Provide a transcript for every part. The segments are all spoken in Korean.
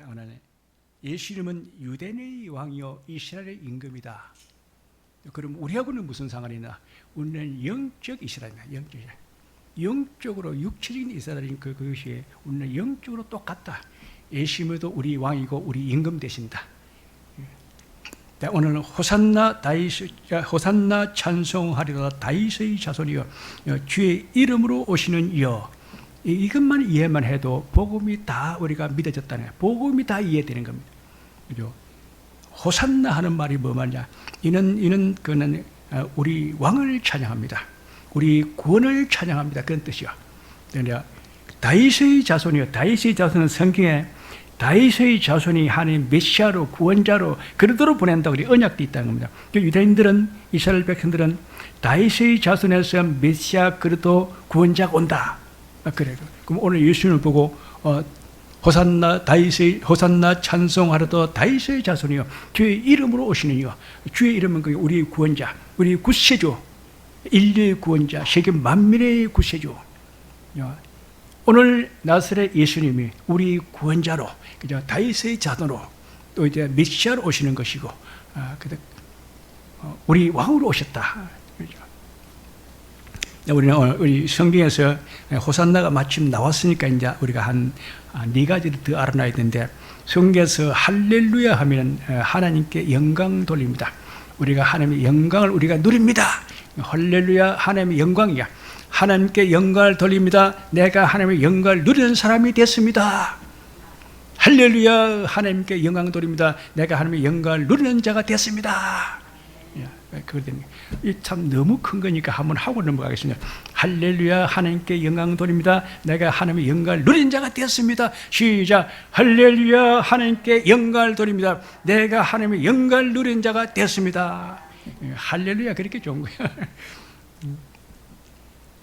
오늘 예수님은 유대인의 왕이요 이스라엘의 임금이다. 그럼 우리하고는 무슨 상관이 있나? 우리는 영적 이스라엘이다. 영적 이스라엘. 영적으로 육체적인 이스라엘인 그것이 우리는 영적으로 똑같다. 예수님도 우리 왕이고 우리 임금 되신다. 오늘 호산나 호산나 찬송하리로다 다윗의 자손이여 주의 이름으로 오시는 이여. 이것만 이해만 해도 복음이 다 우리가 믿어졌다네. 복음이 다 이해되는 겁니다. 그죠? 호산나 하는 말이 뭐 말이냐? 이는 그는 우리 왕을 찬양합니다. 우리 구원을 찬양합니다. 그런 뜻이야. 그러니까 다윗의 자손이요. 다윗의 자손은 성경에 다윗의 자손이 하나님 메시아로 구원자로 그러도록 보낸다고 언약도 있다는 겁니다. 유대인들은 이스라엘 백성들은 다윗의 자손에서 메시아 그리도 구원자가 온다. 그래요. 그럼 오늘 예수님을 보고 호산나 다윗의 호산나 찬송하려도 다윗의 자손이요 주의 이름으로 오시는 이요. 주의 이름은 그 우리 구원자, 우리 구세주, 인류의 구원자, 세계 만민의 구세주. 오늘 나사렛 예수님이 우리 구원자로, 그죠? 다윗의 자손으로 또 이제 메시아로 오시는 것이고, 우리 왕으로 오셨다. 그죠? 우리는 우리 성경에서 호산나가 마침 나왔으니까 이제 우리가 한 네 가지를 더 알아놔야 되는데, 성경에서 할렐루야 하면 하나님께 영광 돌립니다. 우리가 하나님의 영광을 우리가 누립니다. 할렐루야, 하나님의 영광이야. 하나님께 영광을 돌립니다. 내가 하나님의 영광을 누리는 사람이 됐습니다. 할렐루야, 하나님께 영광 돌립니다. 내가 하나님의 영광을 누리는 자가 됐습니다. 이 참 너무 큰 거니까 한번 하고 넘어가겠습니다. 할렐루야, 하나님께 영광 돌립니다. 내가 하나님의 영광을 누린 자가 되었습니다. 시작. 할렐루야, 하나님께 영광을 돌립니다. 내가 하나님의 영광을 누린 자가 되었습니다. 할렐루야, 그렇게 좋은 거야.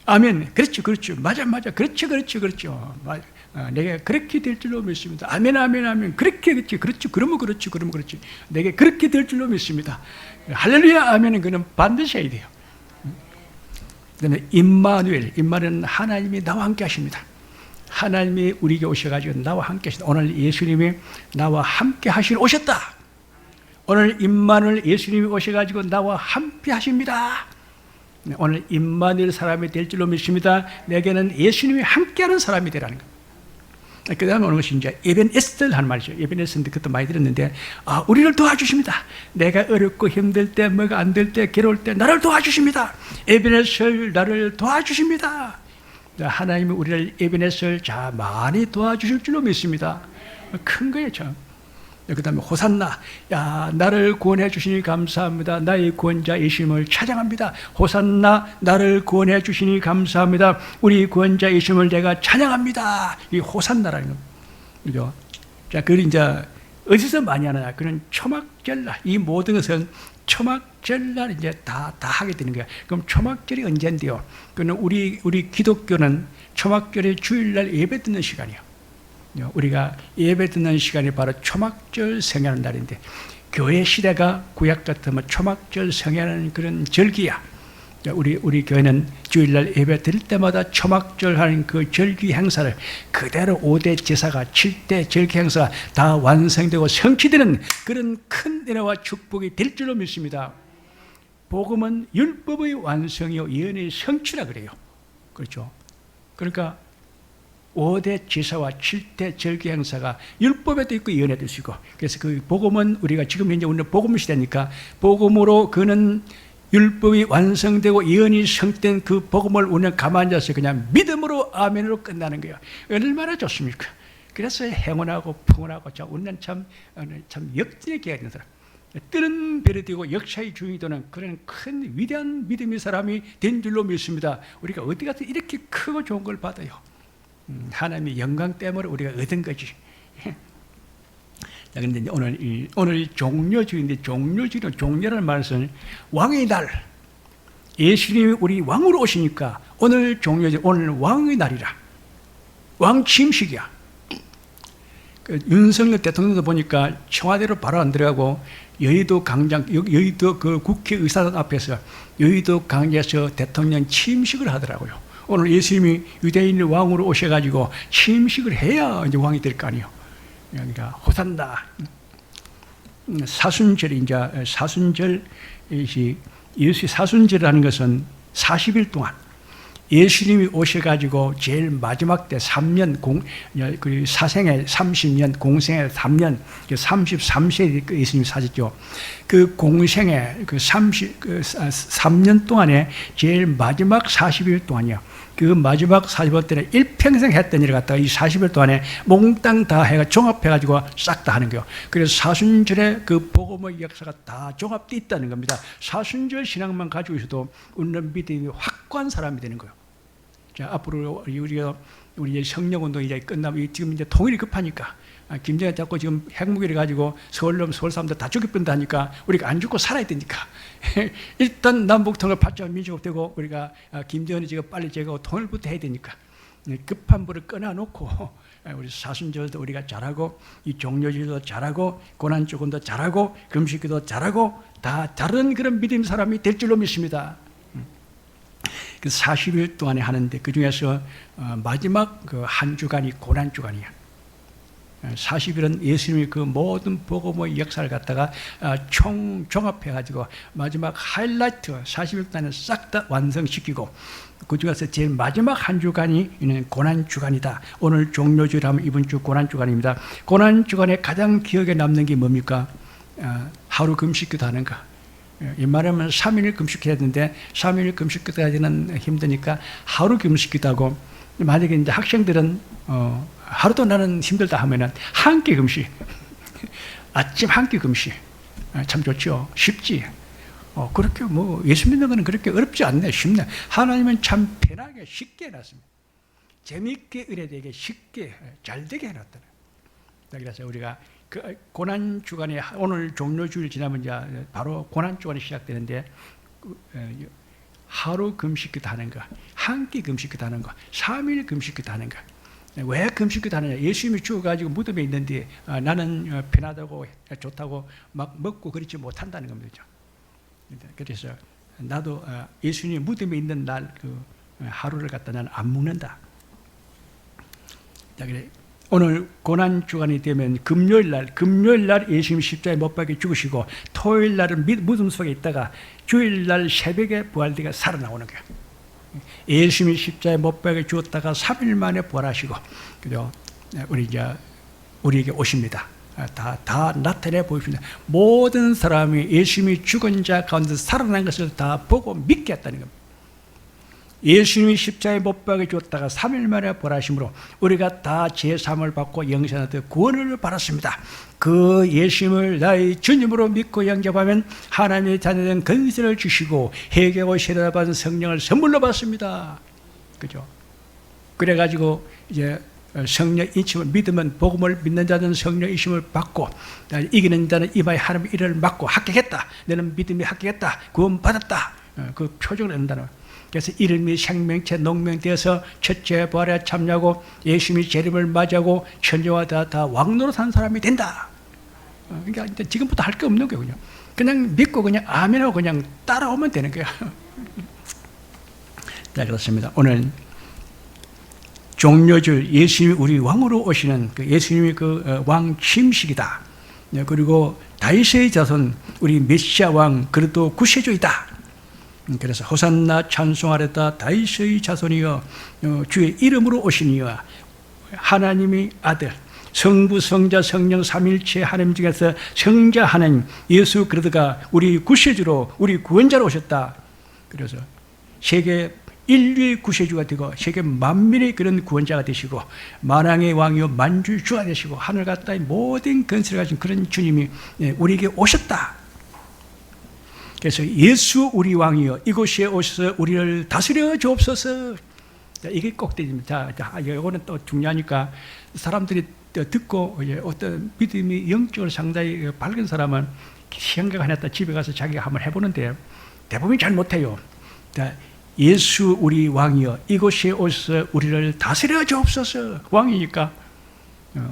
아멘. 그렇죠, 그렇죠. 맞아. 그렇죠. 맞아. 내가 그렇게 될 줄로 믿습니다. 아멘. 그렇지. 그러면 그렇지. 내가 그렇게 될 줄로 믿습니다. 할렐루야, 아멘은 그는 반드시 해야 돼요. 그다음에 임마누엘은 하나님이 나와 함께 하십니다. 하나님이 우리에게 오셔가지고 나와 함께 하신다. 오늘 예수님이 나와 함께 하시러 오셨다. 오늘 임마누엘 예수님이 오셔가지고 나와 함께 하십니다. 오늘 임마누엘 사람이 될 줄로 믿습니다. 내게는 예수님이 함께하는 사람이 되라는 겁니다. 그 다음에 오는 것이 이제 에벤에셀 하는 말이죠. 에벤에셀인데 그것도 많이 들었는데, 우리를 도와주십니다. 내가 어렵고 힘들 때, 뭐가 안 될 때, 괴로울 때 나를 도와주십니다. 에벤에셀, 나를 도와주십니다. 하나님이 우리를 에벤에셀 많이 도와주실 줄로 믿습니다. 큰 거예요, 참. 그 다음에 호산나, 나를 구원해 주시니 감사합니다. 나의 구원자 예수님을 찬양합니다. 호산나, 나를 구원해 주시니 감사합니다. 우리 구원자 예수님을 내가 찬양합니다. 이 호산나라는 겁니다. 그죠? 자, 그걸 이제 어디서 많이 하느냐? 그는 초막절날, 이 모든 것은 초막절날 이제 다 하게 되는 거야. 그럼 초막절이 언제인데요? 그는 우리 기독교는 초막절에 주일날 예배 듣는 시간이에요. 우리가 예배 듣는 시간이 바로 초막절 성회하는 날인데, 교회 시대가 구약 같으면 초막절 성회하는 그런 절기야. 우리 교회는 주일날 예배 드릴 때마다 초막절 하는 그 절기 행사를 그대로 5대 제사가 7대 절기 행사가 다 완성되고 성취되는 그런 큰 은혜와 축복이 될 줄로 믿습니다. 복음은 율법의 완성이요 예언의 성취라 그래요. 그렇죠? 그러니까 5대 제사와 7대 절기 행사가 율법에도 있고 예언에도 있고, 그래서 그 복음은 우리가 지금 현재 우리는 복음 시대니까 복음으로 그는 율법이 완성되고 예언이 성취된 그 복음을 우리는 가만히 앉아서 그냥 믿음으로 아멘으로 끝나는 거예요. 얼마나 좋습니까? 그래서 행운하고 풍운하고 우리는 참 역진의 기회가 있는 사람, 뜨는 별이 되고 역사의 주인이 되는 그런 큰 위대한 믿음의 사람이 된 줄로 믿습니다. 우리가 어디 가서 이렇게 크고 좋은 걸 받아요. 하나님의 영광 때문에 우리가 얻은 거지. 그런데 오늘 종료주일인데, 종료라는 말은 왕의 날, 예수님이 우리 왕으로 오시니까 오늘 종료주일, 오늘 왕의 날이라. 왕 취임식이야. 윤석열 대통령도 보니까 청와대로 바로 안 들어가고 여의도 광장, 여의도 그 국회의사당 앞에서 여의도 광장에서 대통령 취임식을 하더라고요. 오늘 예수님이 유대인의 왕으로 오셔가지고 취임식을 해야 이제 왕이 될 거 아니에요. 그러니까 호산나 사순절이 이제 사순절 예수의 사순절이라는 것은 40일 동안 예수님이 오셔가지고 제일 마지막 때 3년 그 사생애 30년, 공생애 3년, 33세에 예수님이 사셨죠. 그 공생애 그 3년 동안에 제일 마지막 40일 동안이요. 그 마지막 40일 때는 일평생 했던 일을 갖다가 이 40일 동안에 몽땅 다 해가 종합해가지고 싹 다 하는 거예요. 그래서 사순절에 그 복음의 역사가 다 종합되어 있다는 겁니다. 사순절 신앙만 가지고 있어도 우리는 믿음이 확고한 사람이 되는 거예요. 자, 앞으로 우리 성령운동이 이제 끝나면 지금 이제 통일이 급하니까 김정일 자꾸 지금 핵무기를 가지고 서울 사람들 다 죽여본다 하니까 우리가 안 죽고 살아야 되니까 일단 남북통일 발전 민주국 되고 우리가 김정은이 지금 빨리 제거하고 통일부터 해야 되니까 급한 불을 꺼내놓고 우리 사순절도 우리가 잘하고 이 종료주의도 잘하고 고난주간도 잘하고 금식기도 잘하고 다 다른 그런 믿음 사람이 될 줄로 믿습니다. 그 40일 동안에 하는데 그 중에서 마지막 그 한 주간이 고난주간이야. 40일은 예수님이 그 모든 복음의 역사를 갖다가 종합해가지고 마지막 하이라이트 40일 동안에 싹 다 완성시키고 그 중에서 제일 마지막 한 주간이 고난주간이다. 오늘 종료주일하면 이번 주 고난주간입니다. 고난주간에 가장 기억에 남는 게 뭡니까? 하루 금식기도 하는 거. 이 말하면 3일 금식해야 되는데 3일 금식기도까지는 힘드니까 하루 금식기도 하고 만약에 이제 학생들은 하루도 나는 힘들다 하면은 한 끼 금식 아침 한 끼 금식 참 좋죠. 쉽지. 그렇게 뭐 예수 믿는 거는 그렇게 어렵지 않네. 쉽네. 하나님은 참 편하게 쉽게 해놨습니다. 재미있게 의뢰되게 쉽게 잘 되게 해놨다는. 그래서 우리가 그 고난주간에 오늘 종료주일 지나면 이제 바로 고난주간이 시작되는데 하루 금식기도 하는 거, 한 끼 금식기도 하는 거, 3일 금식기도 하는 거. 왜 금식기도 하느냐? 예수님이 죽어가지고 무덤에 있는데 나는 편하다고 좋다고 막 먹고 그렇지 못한다는 겁니다. 그래서 나도 예수님 무덤에 있는 날 그 하루를 갖다 나는 안 먹는다. 자, 그래. 오늘 고난주간이 되면 금요일 날 예수님이 십자가에 못 박혀 죽으시고 토요일 날은 무덤 속에 있다가 주일 날 새벽에 부활되가 살아나오는 거예요. 예수님이 십자가에 못 박혀 죽었다가 3일 만에 부활하시고 그죠? 우리에게 오십니다. 다 나타내 보입니다. 모든 사람이 예수님이 죽은 자 가운데 살아난 것을 다 보고 믿게 했다는 겁니다. 예수님이 십자가에 못 박혀 죽었다가 3일 만에 부활하심으로 우리가 다 제3을 받고 영생하되 구원을 받았습니다. 그 예수님을 나의 주님으로 믿고 영접하면 하나님의 자녀된 권세를 주시고 회개하고 세례를 받은 성령을 선물로 받습니다. 그죠? 그래가지고 이제 성령 인침을 믿으면 복음을 믿는 자는 성령 인침을 받고 이기는 자는 이마에 하나님의 이를 맡고 합격했다. 너는 믿음이 합격했다. 구원 받았다. 그 표정을 한다는. 그래서 이름이 생명체 농명되어서 첫째 부활에 참여하고 예수님이 재림을 맞이하고 천녀와 다 왕노로 산 사람이 된다. 그러니까 지금부터 할 게 없는 거예요. 그냥 믿고 그냥 아멘하고 그냥 따라오면 되는 거야. 자, 그렇습니다. 오늘 종료줄 예수님이 우리 왕으로 오시는 그 예수님이 그 왕 취임식이다. 그리고 다윗의 자손 우리 메시아 왕 그리스도 구세주이다. 그래서 호산나 찬송하랬다 다윗의 자손이여 주의 이름으로 오시니여 하나님의 아들 성부 성자 성령 삼일체 하나님 중에서 성자 하나님 예수 그리스도가 우리 구세주로 우리 구원자로 오셨다. 그래서 세계 인류의 구세주가 되고 세계 만민의 그런 구원자가 되시고 만왕의 왕이요 만주의 주가 되시고 하늘과 땅의 모든 권세를 가진 그런 주님이 우리에게 오셨다. 그래서 예수 우리 왕이여 이곳에 오셔서 우리를 다스려 주옵소서. 이게 꼭 되십니다. 이거는 또 중요하니까 사람들이 듣고 어떤 믿음이 영적으로 상당히 밝은 사람은 생각 안 했다 집에 가서 자기가 한번 해보는데 대부분 잘 못해요. 예수 우리 왕이여 이곳에 오셔서 우리를 다스려 주옵소서. 왕이니까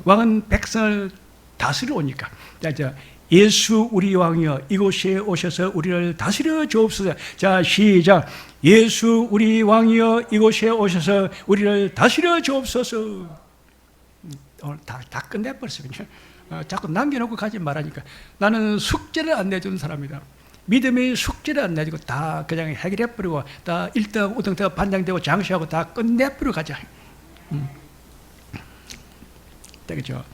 왕은 백성을 다스려 오니까. 예수 우리 왕이여 이곳에 오셔서 우리를 다스려 주옵소서. 자, 시작. 예수 우리 왕이여 이곳에 오셔서 우리를 다스려 주옵소서. 오늘 다 끝내버렸어요. 자꾸 남겨놓고 가지 말라니까. 나는 숙제를 안 내주는 사람이다. 믿음의 숙제를 안 내주고 다 그냥 해결해버리고 다 1등, 5등, 반장되고 장시하고 다 끝내버리고 가자. 그렇죠.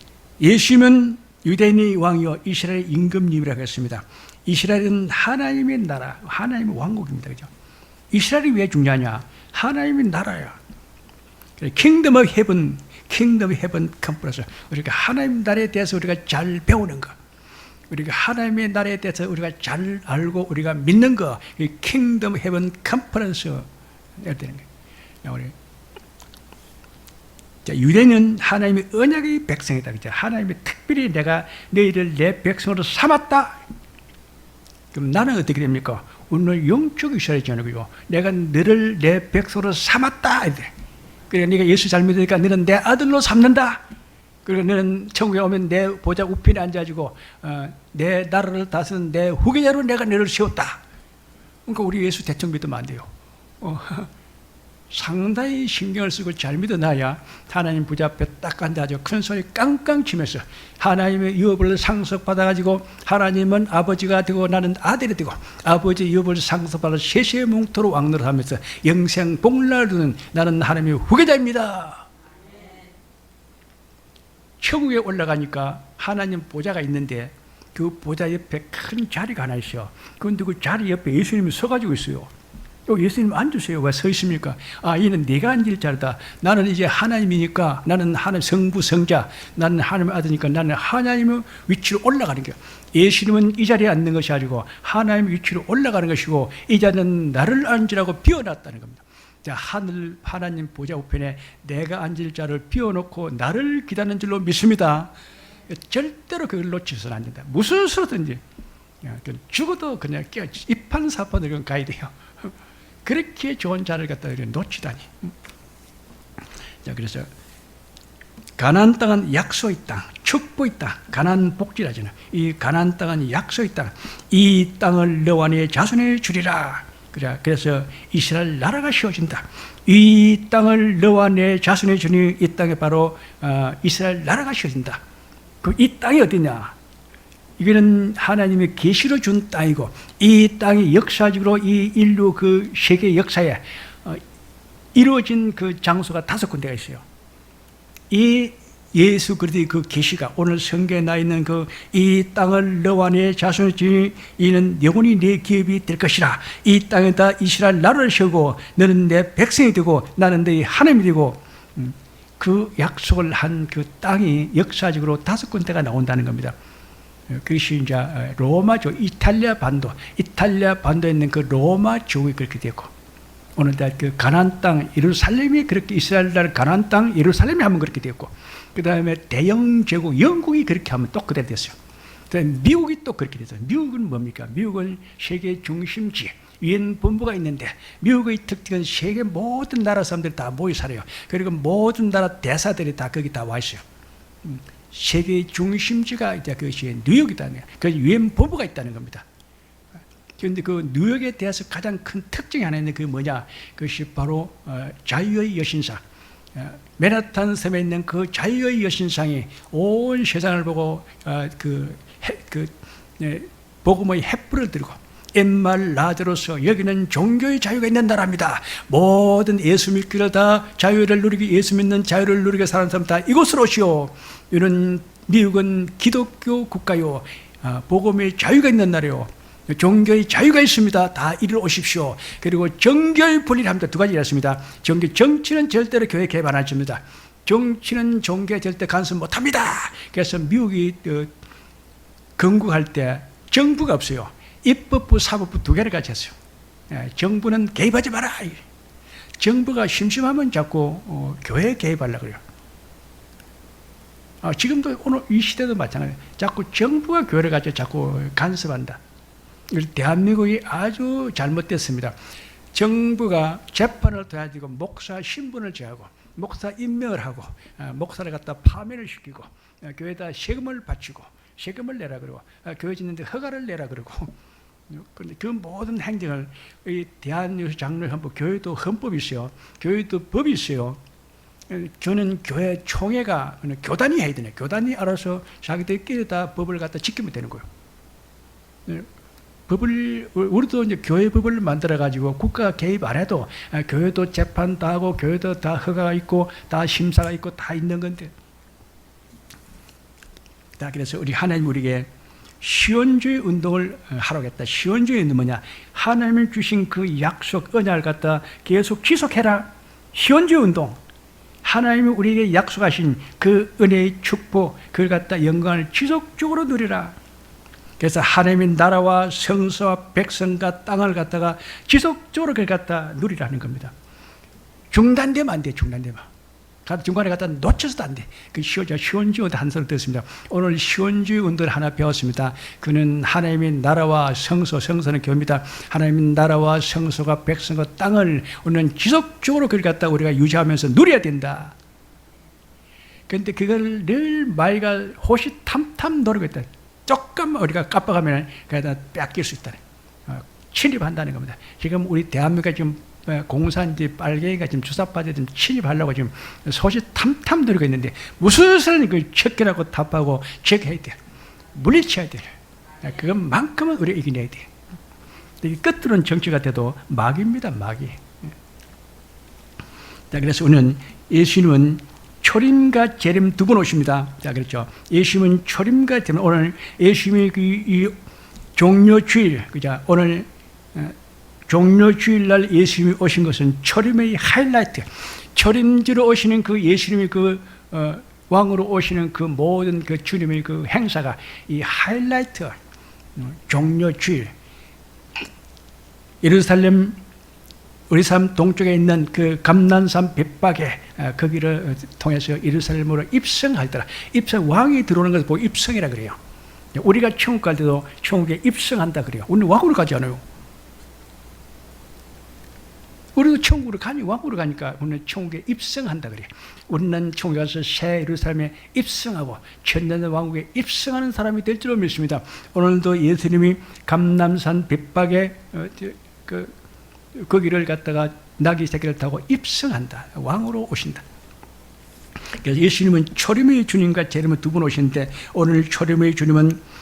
예수님은 유대인의 왕이요 이스라엘의 임금님이라고 했습니다. 이스라엘은 하나님의 나라, 하나님의 왕국입니다. 그죠? 이스라엘이 왜 중요하냐? 하나님의 나라야. 킹덤 오브 헤븐, 킹덤 오브 헤븐 컨퍼런스. 우리가 하나님 나라에 대해서 우리가 잘 배우는 거, 우리가 하나님의 나라에 대해서 우리가 잘 알고 우리가 믿는 거, 이 킹덤 헤븐 컨퍼런스 해야 되는 거예요. 우리 유대는 하나님의 언약의 백성이다. 그죠? 하나님이 특별히 내가 너희를 내 백성으로 삼았다. 그럼 나는 어떻게 됩니까? 오늘 영적 이스라엘이잖아요. 내가 너를 내 백성으로 삼았다. 그래, 네가 예수 잘 믿으니까 너는 내 아들로 삼는다. 그리고 너는 천국에 오면 내 보좌 우편에 앉아가지고 내 나라를 다스리는 내 후계자로 내가 너를 세웠다. 그러니까 우리 예수 대충 믿으면 안 돼요. 상당히 신경을 쓰고 잘 믿어놔야 하나님 부자 앞에 딱 앉아가지고 큰 소리 깡깡 치면서 하나님의 유업을 상속받아가지고 하나님은 아버지가 되고 나는 아들이 되고 아버지 유업을 상속받아 세세의 몽토로 왕노릇 하면서 영생 복락을 두는 나는 하나님의 후계자입니다. 천국에 올라가니까 하나님 보좌가 있는데 그 보좌 옆에 큰 자리가 하나 있어요. 그런데 그 자리 옆에 예수님이 서가지고 있어요. 예수님 앉으세요. 왜 서 있습니까? 이는 네가 앉을 자리다. 나는 이제 하나님이니까 나는 하나님 성부 성자, 나는 하나님의 아들이니까 나는 하나님의 위치로 올라가는 거예요. 예수님은 이 자리에 앉는 것이 아니고 하나님의 위치로 올라가는 것이고 이 자리는 나를 앉으라고 비워놨다는 겁니다. 자, 하나님 보좌 우편에 내가 앉을 자를 비워놓고 나를 기다리는 줄로 믿습니다. 절대로 그걸 놓치서는 안 된다. 무슨 수로든지 죽어도 그냥 이판사판으로 가야 돼요. 그렇게 좋은 자를 갖다 놓치다니. 자, 그래서 가나안 땅은 약속의 땅, 축복의 땅, 가나안 복지라잖아. 이 가나안 땅은 약속의 땅. 이 땅을 너와 네 자손에 주리라. 그래서 이스라엘 나라가 세워진다. 이 땅을 너와 내 자손에 주니 이 땅에 바로 이스라엘 나라가 세워진다. 이 땅이 어디냐? 이거는 하나님의 계시로 준 땅이고 이 땅이 역사적으로 이 인류 그 세계 역사에 이루어진 그 장소가 5군데가 있어요. 이 예수 그리스도의 그 계시가 오늘 성경에 나 있는 그 이 땅을 너와 내 자손의 주니 이는 영원히 내 기업이 될 것이라. 이 땅에다 이스라엘 나라를 세우고 너는 내 백성이 되고 나는 너희 하나님이 되고 그 약속을 한 그 땅이 역사적으로 5군데가 나온다는 겁니다. 그것이 이제 로마조, 이탈리아 반도에 있는 그 로마 제국이 그렇게 되고 오늘 그 가나안 땅 예루살렘이 그렇게 이스라엘 나라 가나안 땅 예루살렘이 하면 그렇게 되었고 그 다음에 대영 제국 영국이 그렇게 하면 또 그대로 됐어요. 그다음에 미국이 또 그렇게 됐어요. 미국은 뭡니까? 미국은 세계 중심지 유엔 본부가 있는데 미국의 특징은 세계 모든 나라 사람들이 다 모여 살아요. 그리고 모든 나라 대사들이 다 거기 다 와 있어요. 세계 중심지가 이제 그것이 뉴욕이다는 거예요. 그 유엔 본부가 있다는 겁니다. 그런데 그 뉴욕에 대해서 가장 큰 특징이 하나 있는데 그게 뭐냐? 그것이 바로 자유의 여신상. 맨하탄 섬에 있는 그 자유의 여신상이 온 세상을 보고 복음의 횃불을 들고 엔말라드로서 여기는 종교의 자유가 있는 나라입니다. 모든 예수 믿기를 다 자유를 누리기 예수 믿는 자유를 누리게 사는 사람 다 이곳으로 오시오. 이런 미국은 기독교 국가요. 복음의 자유가 있는 나라요. 종교의 자유가 있습니다. 다 이리로 오십시오. 그리고 정교의 분리를 합니다. 2가지 이렇습니다. 정치는 절대로 교회 개입 안 해줍니다. 정치는 종교에 절대 간섭 못합니다. 그래서 미국이 건국할 때 정부가 없어요. 입법부, 사법부 2개를 같이 했어요. 정부는 개입하지 마라. 정부가 심심하면 자꾸 교회에 개입하려고 그래요. 지금도 오늘 이 시대도 마찬가지예요. 자꾸 정부가 교회를 가지고 자꾸 간섭한다. 대한민국이 아주 잘못됐습니다. 정부가 재판을 도와주고 목사 신분을 제하고 목사 임명을 하고 목사를 갖다 파면을 시키고 교회에다 세금을 바치고 세금을 내라 그러고 교회 짓는데 허가를 내라 그러고 그런데 그 모든 행정을 이 대한민국 장로헌법 교회도 헌법이 있어요. 교회도 법이 있어요. 저는 교회 총회가 교단이 해야 되네. 교단이 알아서 자기들끼리 다 법을 갖다 지키면 되는 거예요. 법을, 우리도 이제 교회 법을 만들어가지고 국가가 개입 안 해도 교회도 재판 다 하고 교회도 다 허가가 있고 다 심사가 있고 다 있는 건데. 자, 그래서 우리 하나님 우리에게 시온주의 운동을 하라고 했다. 시온주의 운동은 뭐냐? 하나님이 주신 그 약속, 언약을 갖다 계속 지속해라. 시온주의 운동. 하나님이 우리에게 약속하신 그 은혜의 축복, 그걸 갖다 영광을 지속적으로 누리라. 그래서 하나님의 나라와 성서와 백성과 땅을 갖다가 지속적으로 그걸 갖다 누리라는 겁니다. 중단되면 안 돼, 중단되면. 중간에 갖다 놓쳐서도 안 돼. 그 시온주의 한 소리 듣습니다. 오늘 시온주의 운동을 하나 배웠습니다. 그는 하나님의 나라와 성서, 성서는 교회입니다. 하나님의 나라와 성서가 백성과 땅을 우리는 지속적으로 그걸 갖다 우리가 유지하면서 누려야 된다. 그런데 그걸 늘 마이가 호시탐탐 노리고 있다. 조금 우리가 깜빡하면 그다 뺏길 수 있다. 침입한다는 겁니다. 지금 우리 대한민국가 지금 공산지 빨갱이가 지금 주사파제 좀 침입하려고 지금 소시탐탐 들고 있는데 무슨 그 척결하고 답하고 제거해야 돼. 물리쳐야 돼. 그것만큼은 우리가 이겨내야 돼. 끝으로는 정치 같아도 마귀입니다, 마귀. 자, 그래서 오늘 예수님은 초림과 재림 두 번 오십니다. 자, 그렇죠. 예수님은 초림과 재림, 오늘 예수님이 이 종료주일, 그죠? 오늘 종료주일 날 예수님이 오신 것은 초림의 하이라이트. 초림주로 오시는 그 예수님이 그 왕으로 오시는 그 모든 그 주님의 그 행사가 이 하이라이트, 종료주일. 예루살렘 우리 삶 동쪽에 있는 그 감난산 벳박에 거기를 통해서 예루살렘으로 입성할 때라. 입성, 왕이 들어오는 것을 보고 입성이라 그래요. 우리가 천국 갈 때도 천국에 입성한다 그래요. 우리는 왕으로 가지 않아요. 우리도 천국으로 가니 왕으로 가니까 우리는 천국에 입성한다 그래요. 우리는 천국에 가서 새 예루살렘에 입성하고 천년의 왕국에 입성하는 사람이 될 줄로 믿습니다. 오늘도 예수님이 감남산 벳박에 거기를 갖다가 나귀 새끼를 타고 입성한다. 왕으로 오신다. 그래서 예수님은 초림의 주님과 재림을 두 번 오시는데 오늘 초림의 주님은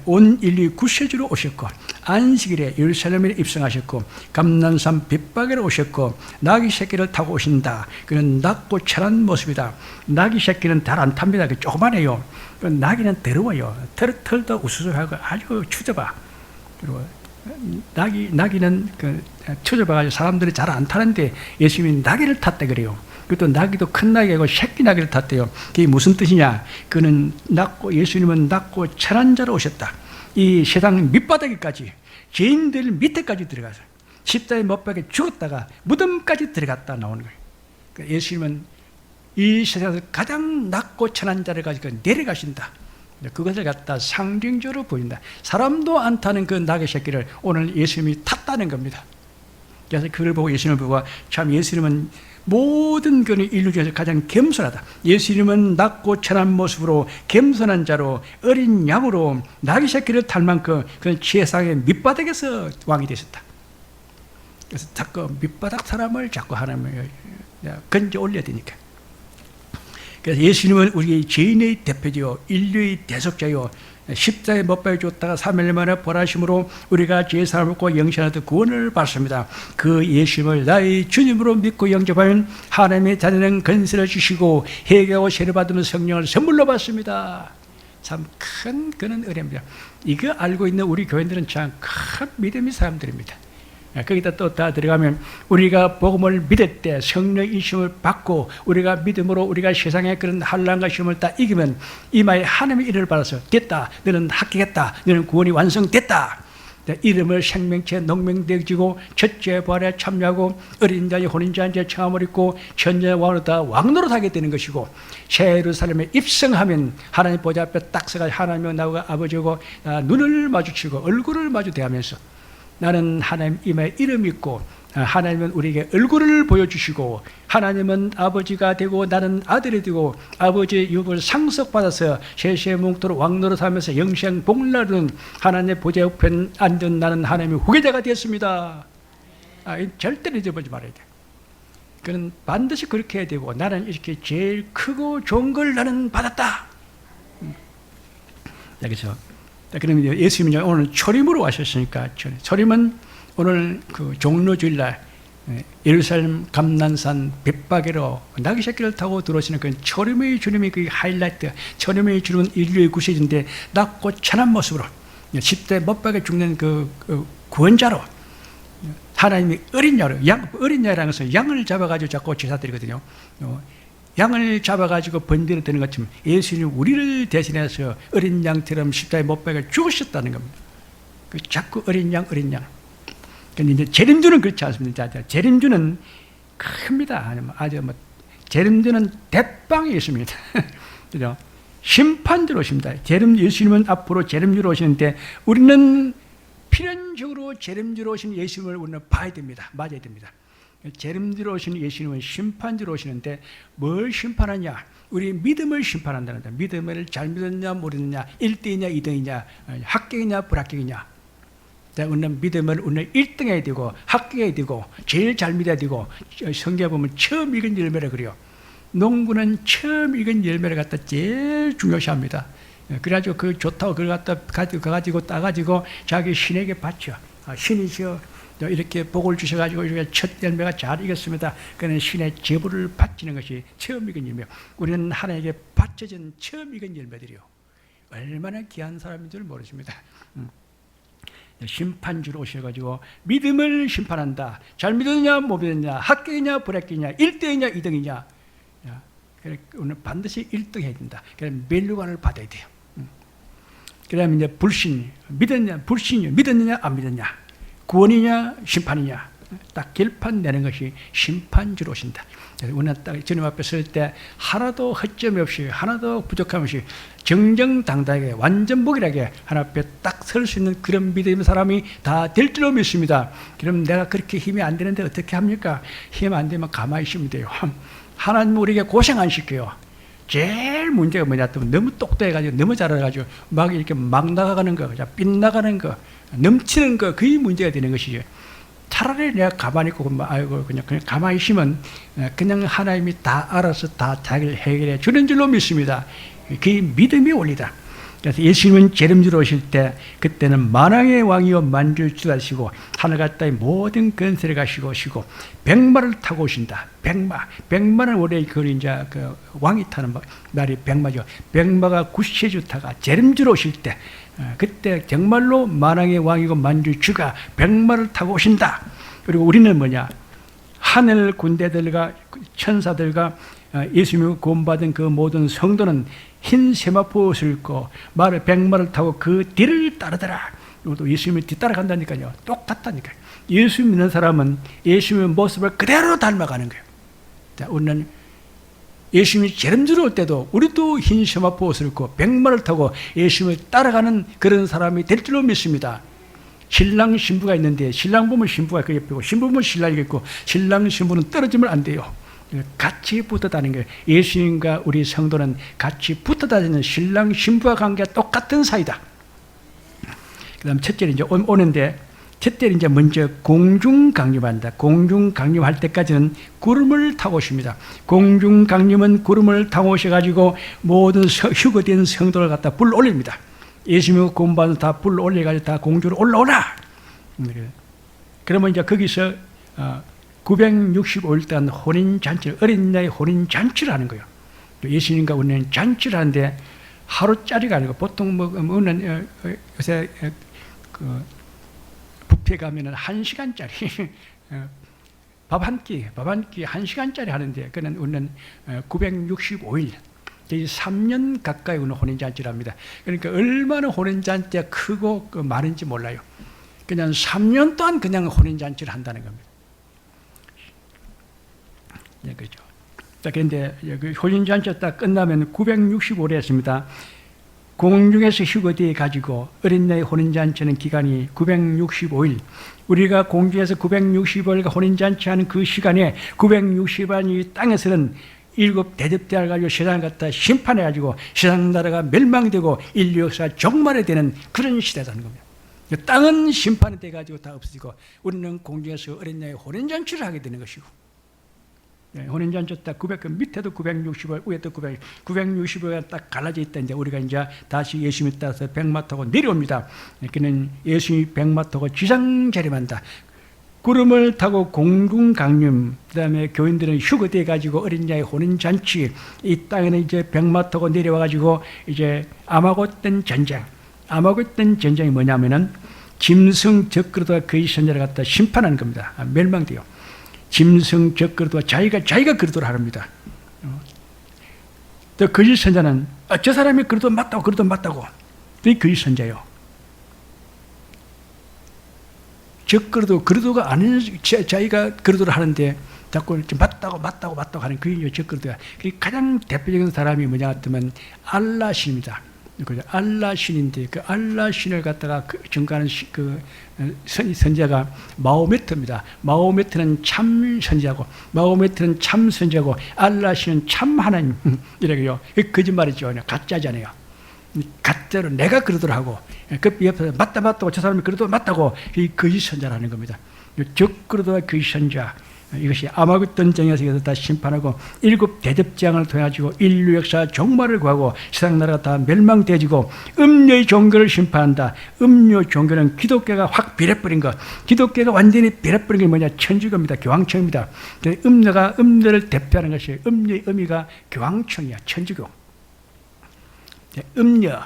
온 인류 구세주로 오셨고 안식일에 예루살렘에 입성하셨고 감난산 벳박에 오셨고 나귀 새끼를 타고 오신다. 그는 낮고 찬란 모습이다. 나귀 새끼는 잘 안 탑니다. 조그만해요. 나귀는 더러워요. 털도 우수수하고 아주 추접하. 그리고 나귀는 추접해가지고 사람들이 잘 안 타는데 예수님이 나귀를 탔다 그래요. 그것도 나귀도 큰 나귀고 새끼 나귀를 탔대요. 그게 무슨 뜻이냐? 그는 예수님은 낮고 찬란 자로 오셨다. 이 세상 밑바닥에까지 죄인들 밑에까지 들어가서 십자가에 못 박혀 죽었다가 무덤까지 들어갔다 나오는 거예요. 그러니까 예수님은 이 세상에서 가장 낮고 찬란 자를 가지고 내려가신다. 그것을 갖다 상징적으로 보인다. 사람도 안 타는 그 나귀 새끼를 오늘 예수님이 탔다는 겁니다. 그래서 그걸 보고 예수님을 보고 참 예수님은 모든 그 인류 중에서 가장 겸손하다. 예수님은 낮고 찬란 모습으로 겸손한 자로 어린 양으로 나귀 새끼를 탈 만큼 그는 세상의 밑바닥에서 왕이 되셨다. 그래서 자꾸 밑바닥 사람을 자꾸 하나님이 건져 올려야 되니까. 그래서 예수님은 우리의 죄인의 대표지요, 인류의 대속자요, 십자가에 못 박혀 죽었다가 3일 만에 부활하심으로 우리가 죄 사함을 받고 영생하는 구원을 받습니다. 그 예수님을 나의 주님으로 믿고 영접하면 하나님의 자녀는 건설을 주시고 회개하고 세례 받으면 성령을 선물로 받습니다. 참 큰 그런 은혜입니다. 이거 알고 있는 우리 교인들은 참 큰 믿음의 사람들입니다. 거기다 또 다 들어가면 우리가 복음을 믿을 때 성령 인심을 받고 우리가 믿음으로 우리가 세상의 그런 환난과 시험을 다 이기면 이마에 하나님의 이름을 받아서 됐다. 너는 합격했다. 너는 구원이 완성됐다. 이름을 생명체 농명되어지고 첫째 부활에 참여하고 어린 자의 혼인자의 청함을 입고 천년의 왕으로 다 왕노릇하게 되는 것이고 새 예루살렘에 입성하면 하나님 보좌 앞에 딱 서가 하나님과 나와 아버지고 눈을 마주치고 얼굴을 마주대하면서 나는 하나님 이마에 이름 있고 하나님은 우리에게 얼굴을 보여주시고 하나님은 아버지가 되고 나는 아들이 되고 아버지의 유업을 상속받아서 세세 뭉토로 왕노릇하면서 영생 복날은 하나님의 보좌 옆에 앉은 나는 하나님의 후계자가 되었습니다. 절대로 잊어버리지 말아야 돼. 그는 반드시 그렇게 해야 되고, 나는 이렇게 제일 크고 좋은 걸 나는 받았다. 그래서 그러면 예수님이 오늘 초림으로 와셨으니까, 초림은 오늘 그 종로주일날 예루살렘 감난산 벳바게로 나귀 새끼를 타고 들어오시는 그 초림의 주님이 그 하이라이트, 초림의 주님은 인류의 구세주인데 낮고 찬한 모습으로 10대 못박에 죽는 그 구원자로, 하나님이 어린 양으로, 어린 양이라는 것은 양을 잡아가지고 자꾸 제사드리거든요. 양을 잡아가지고 번제를 드는 것처럼 예수님이 우리를 대신해서 어린 양처럼 십자가에 못 박아 죽으셨다는 겁니다. 그 자꾸 어린 양. 근데 이제 재림주는 그렇지 않습니다. 재림주는 큽니다. 아주 재림주는 대빵이 있습니다. 그죠? 심판주로 오십니다. 예수님은 앞으로 재림주로 오시는데 우리는 필연적으로 재림주로 오신 예수님을 우리는 봐야 됩니다. 맞아야 됩니다. 재림주로 오신 예수님은 심판주로 오시는데 뭘 심판하냐? 우리 믿음을 심판한다는 거다. 믿음을 잘 믿었냐 모르느냐, 1등이냐 2등이냐, 합격이냐 불합격이냐. 우리는 믿음을 우리는 1등해야 되고 합격해야 되고 제일 잘 믿어야 되고, 성경에 보면 처음 익은 열매라 그래요. 농부는 처음 익은 열매를 갖다 제일 중요시합니다. 그래가지고 그 좋다고 그걸 갖다 가지고 따가지고 자기 신에게 바쳐. 신이시여 이렇게 복을 주셔가지고 이렇게 첫 열매가 잘 익었습니다. 그는 신의 제부를 바치는 것이 처음 익은 열매. 우리는 하나님께 바쳐진 처음 익은 열매들이요. 얼마나 귀한 사람인 줄 모르십니다. 심판주로 오셔가지고 믿음을 심판한다. 잘 믿었냐 못 믿었냐, 합격이냐 불합격이냐, 1등이냐 2등이냐. 오늘 반드시 1등 해야 된다. 그래서 멸류관을 받아야 돼요. 그다음에 이제 불신, 믿었냐, 불신이요, 믿었느냐 안 믿었냐, 구원이냐 심판이냐, 딱 결판 내는 것이 심판주로 오신다. 우리는 딱 주님 앞에 설 때 하나도 허점이 없이, 하나도 부족함 없이 정정당당하게 완전 무결하게 하나님 앞에 딱 설 수 있는 그런 믿음의 사람이 다 될 줄로 믿습니다. 그럼 내가 그렇게 힘이 안 되는데 어떻게 합니까? 힘 안 되면 가만히 있으면 돼요. 하나님 우리에게 고생 안 시켜요. 제일 문제가 뭐냐 하면 너무 똑똑해가지고 너무 잘해가지고 막 이렇게 막 나가는 거, 빗나가는 거, 넘치는 거, 그게 문제가 되는 것이죠. 차라리 내가 가만히 있고 아이고 그냥 가만히 있으면 그냥 하나님이 다 알아서 다 자기를 해결해 주는 줄로 믿습니다. 그게 믿음이 원리다. 그래서 예수님은 재림주로 오실 때 그때는 만왕의 왕이요 만주의 주다시고 하늘과 땅의 모든 권세를 가시고 오시고 백마를 타고 오신다. 백마는 원래 그 이제 그 왕이 타는 말이 백마죠. 백마가 구세주 타가 재림주로 오실 때 그때 정말로 만왕의 왕이고 만주의 주가 백마를 타고 오신다. 그리고 우리는 뭐냐? 하늘 군대들과 천사들과 예수님이 구원받은 그 모든 성도는 흰 세마포 옷을 입고 백마를 타고 그 뒤를 따르더라. 이것도 예수님이 뒤따라간다니까요. 똑같다니까요. 예수 믿는 사람은 예수님의 모습을 그대로 닮아가는 거예요. 자, 우리는 예수님이 재림주로 올 때도 우리도 흰 세마포 옷을 입고 백마를 타고 예수님을 따라가는 그런 사람이 될 줄로 믿습니다. 신랑 신부가 있는데 신랑 보면 신부가 그 옆이고 신부 보면 신랑이 있고 신랑 신부는 떨어지면 안 돼요. 같이 붙어 다니는 거예요. 예수님과 우리 성도는 같이 붙어 다니는 신랑 신부와 관계가 똑같은 사이다. 그 다음 첫째는 이제 오는데, 첫째는 이제 먼저 공중강림한다. 공중강림할 때까지는 구름을 타고 오십니다. 공중강림은 구름을 타고 오셔가지고 모든 휴거된 성도를 갖다 불러 올립니다. 예수님이 구원받은 다 불러 올려가지고 다 공주로 올라오라. 그러면 이제 거기서 965일 동안 혼인잔치를, 어린 나이 혼인잔치를 하는 거예요. 예수님과 우리는 잔치를 하는데 하루짜리가 아니고 보통 우리는 요새 그 뷔페 가면은 1시간짜리 밥 한 끼 1시간짜리 하는데, 그는 우리는 965일 3년 가까이 우리는 혼인잔치를 합니다. 그러니까 얼마나 혼인잔치가 크고 많은지 몰라요. 그냥 3년 동안 그냥 혼인잔치를 한다는 겁니다. 네, 그죠. 자, 그런데 혼인잔치가 딱 끝나면 965일 했습니다. 공중에서 휴거되어 가지고 어린 나이 혼인잔치는 기간이 965일. 우리가 공중에서 965일간 혼인잔치하는 그 시간에 960일이 땅에서는 7 대접대를 가지고 세상을 갖다 심판해가지고 세상 나라가 멸망되고 인류 역사가 종말해되는 그런 시대라는 겁니다. 땅은 심판이 돼가지고 다 없어지고 우리는 공중에서 어린 나이 혼인잔치를 하게 되는 것이고, 혼인잔치 딱 900, 그 밑에도 960월, 위에도 960월 딱 갈라져 있다. 이제 우리가 이제 다시 예수님 따라서 백마 타고 내려옵니다. 그는 예수님이 백마 타고 지상 자림한다. 구름을 타고 공중 강림, 그다음에 교인들은 휴거돼 가지고 어린 자의 혼인 잔치, 이 땅에는 이제 백마 타고 내려와 가지고 이제 아마겟돈 전쟁. 아마겟돈 전쟁이 뭐냐면은 짐승 적그릇과 그의 선자를 갖다 심판하는 겁니다. 멸망돼요. 짐승 적그릇과 자기가 그릇을 하랍니다. 또 거짓 선자는 저 사람이 그릇도 맞다고. 이 거짓 선자요. 적그릇가 아닌 자기가 그릇을 하는데 자꾸 맞다고 하는 그게 적그릇이야. 가장 대표적인 사람이 뭐냐 같으면 알라신입니다. 알라신인데 그 알라신을 갖다가 증거하는 그 선자가 마호메트입니다. 마호메트는 참 선자고, 마호메트는 참 선자고, 알라신은 참 하나님. 이래요. 거짓말이죠. 가짜잖아요. 가짜로 내가 그러더라 하고, 그 옆에서 맞다고 저 사람이 그래도 맞다고, 이 거짓 선자라는 겁니다. 적그릇과 거짓 선자. 이것이 아마겟돈 전쟁에서 다 심판하고 7 대접장을 통해 가지고 인류 역사 종말을 구하고 세상 나라가 다 멸망되어지고 음녀의 종교를 심판한다. 음녀 종교는 기독교가 확 빌어버린 것. 기독교가 완전히 빌어버린 게 뭐냐? 천주교입니다. 교황청입니다. 음녀를 대표하는 것이 음녀의 의미가 교황청이야. 천주교. 음녀.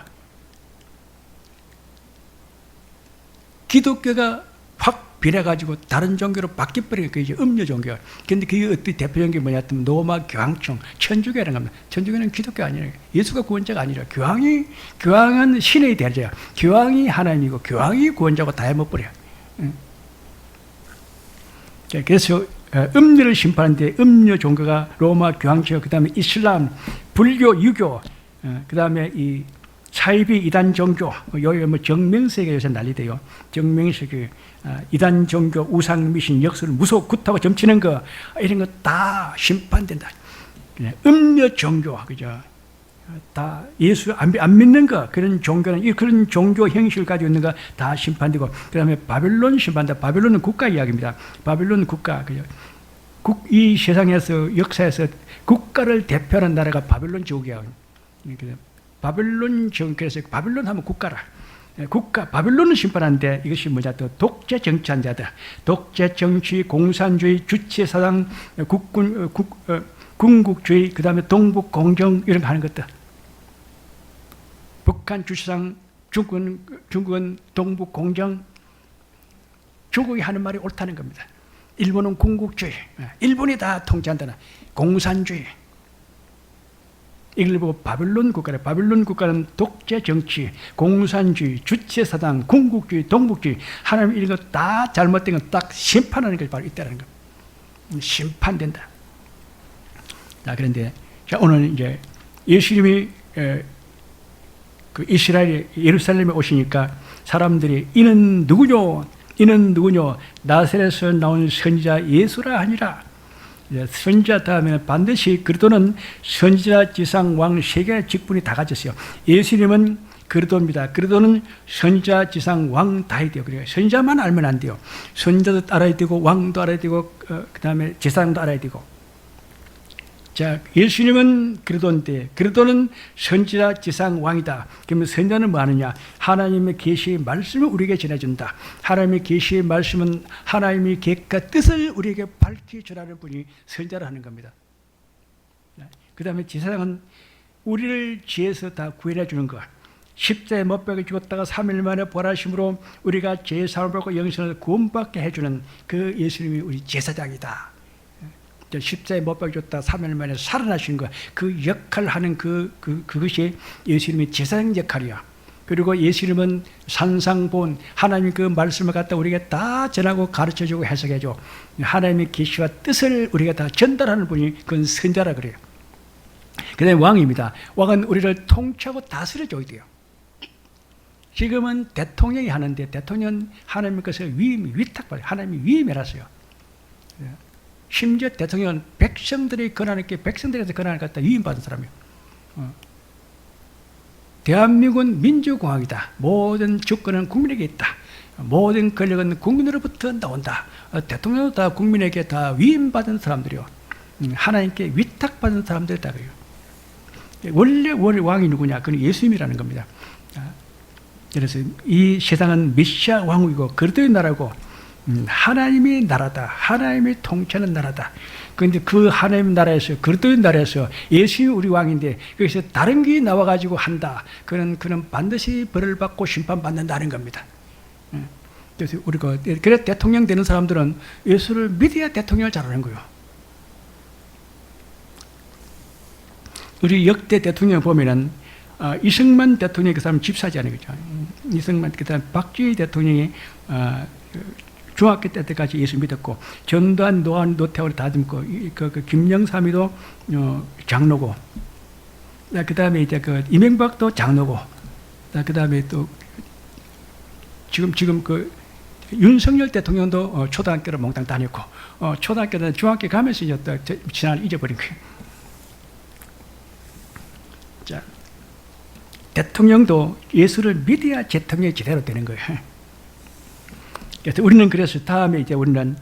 기독교가 확 빌어가지고 다른 종교로 바뀌어버린 게 이제 음녀 종교. 근데 그게 어떤 대표적인 게 뭐냐 하면 로마 교황청, 천주교라는 겁니다. 천주교는 기독교 아니에요. 예수가 구원자가 아니라 교황은 신의 대제야. 교황이 하나님이고 교황이 구원자고 다 해먹버려요. 그래서 음녀를 심판하는데 음녀 종교가 로마 교황청, 그 다음에 이슬람, 불교, 유교, 그 다음에 이 사이비 이단 종교, 여기 뭐 정명세가 요새 난리돼요. 정명세 이단 종교, 우상 미신, 역사를 무속 굿하고 점치는 거 이런 거 다 심판된다. 음녀 종교, 그죠? 다 예수 안 믿는 거 그런 종교는 그런 종교 형식을 가지고 있는 거 다 심판되고, 그다음에 바벨론 심판다. 바벨론은 국가 이야기입니다. 바벨론 국가, 그죠? 이 세상에서 역사에서 국가를 대표하는 나라가 바벨론 제국이야. 바벨론 정, 그래서 바벨론 하면 국가라. 바벨론은 심판하는데 이것이 뭐냐? 또 독재 정치한 자들, 독재 정치, 공산주의, 주체사상, 군국주의, 그 다음에 동북 공정 이런 거 하는 것들. 북한 주체상, 중국은 동북 공정. 중국이 하는 말이 옳다는 겁니다. 일본은 군국주의, 일본이 다 통치한다는 공산주의. 이걸 보고 바벨론 국가래. 바벨론 국가는 독재 정치, 공산주의, 주체사상, 군국주의, 동북주의, 하나님 이런 거 다 잘못된 건 딱 심판하는 것이 바로 있다는 거. 심판된다. 자, 그런데 자, 오늘 이제 예수님이 그 이스라엘 예루살렘에 오시니까 사람들이 이는 누구뇨? 나사렛에서 나온 선지자 예수라 하니라. 선지자 다음에는 반드시 그리스도는 선지자, 지상, 왕 세 개의 직분이 다 가졌어요. 예수님은 그리스도입니다. 그리스도는 선지자, 지상, 왕 다 해야 돼요. 그래요. 선지자만 알면 안 돼요. 선지자도 알아야 되고 왕도 알아야 되고 그 다음에 지상도 알아야 되고. 자, 예수님은 그리스도인데 그리스도는 선지자, 지상, 왕이다. 그러면 선지자는 뭐 하느냐? 하나님의 계시의 말씀을 우리에게 전해준다. 하나님의 계시의 말씀은 하나님의 계획과 뜻을 우리에게 밝혀주라는 분이 선지자라는 겁니다. 그 다음에 지상은 우리를 죄에서 다 구해내 주는 것. 십자에 못 박혀 죽었다가 3일 만에 부활하심으로 우리가 죄 사함을 받고 영생을 구원받게 해주는 그 예수님이 우리 제사장이다. 십자에 못 박혀졌다 3일 만에 살아나신 거, 그 역할을 하는 그것이 예수님의 제사장 역할이야. 그리고 예수님은 산상본 하나님의 그 말씀을 갖다 우리에게 다 전하고 가르쳐주고 해석해줘. 하나님의 계시와 뜻을 우리가 다 전달하는 분이 그건 선자라 그래요. 그 다음에 왕입니다. 왕은 우리를 통치하고 다스려줘야 돼요. 지금은 대통령이 하는데 대통령은 하나님의 것을 위탁받아요. 하나님이 위임해놨어요. 심지어 대통령은 백성들의 권한에게 백성들에서 권한을 갖다 위임받은 사람이에요. 대한민국은 민주공화국이다. 모든 주권은 국민에게 있다. 모든 권력은 국민으로부터 나온다. 대통령도 다 국민에게 다 위임받은 사람들이요. 하나님께 위탁받은 사람들이다. 원래 왕이 누구냐? 그건 예수님이라는 겁니다. 그래서 이 세상은 메시아 왕국이고 그리스도의 나라고 하나님의 나라다. 하나님의 통치하는 나라다. 그런데 그 하나님 나라에서 그리스도의 나라에서 예수님이 우리 왕인데 거기서 다른 게 나와가지고 한다. 그는 반드시 벌을 받고 심판받는다는 겁니다. 그래서 우리가 그래 대통령 되는 사람들은 예수를 믿어야 대통령을 잘하는 거예요. 우리 역대 대통령 보면은 이승만 대통령이 그 사람 집사잖아요, 그죠? 이승만 그다음 박지희 대통령이 중학교 때까지 예수 믿었고 전두환, 노태우를 다 믿고 그 김영삼이도 장로고, 그다음에 이제 그 이명박도 장로고, 그다음에 또 지금 그 윤석열 대통령도 초등학교를 몽땅 다녔고 초등학교는 중학교 가면서 이제 또 지난을 잊어버린 거예요. 자, 대통령도 예수를 믿어야 대통령이 제대로 되는 거예요. 그래서 우리는 그래서 다음에 이제 우리는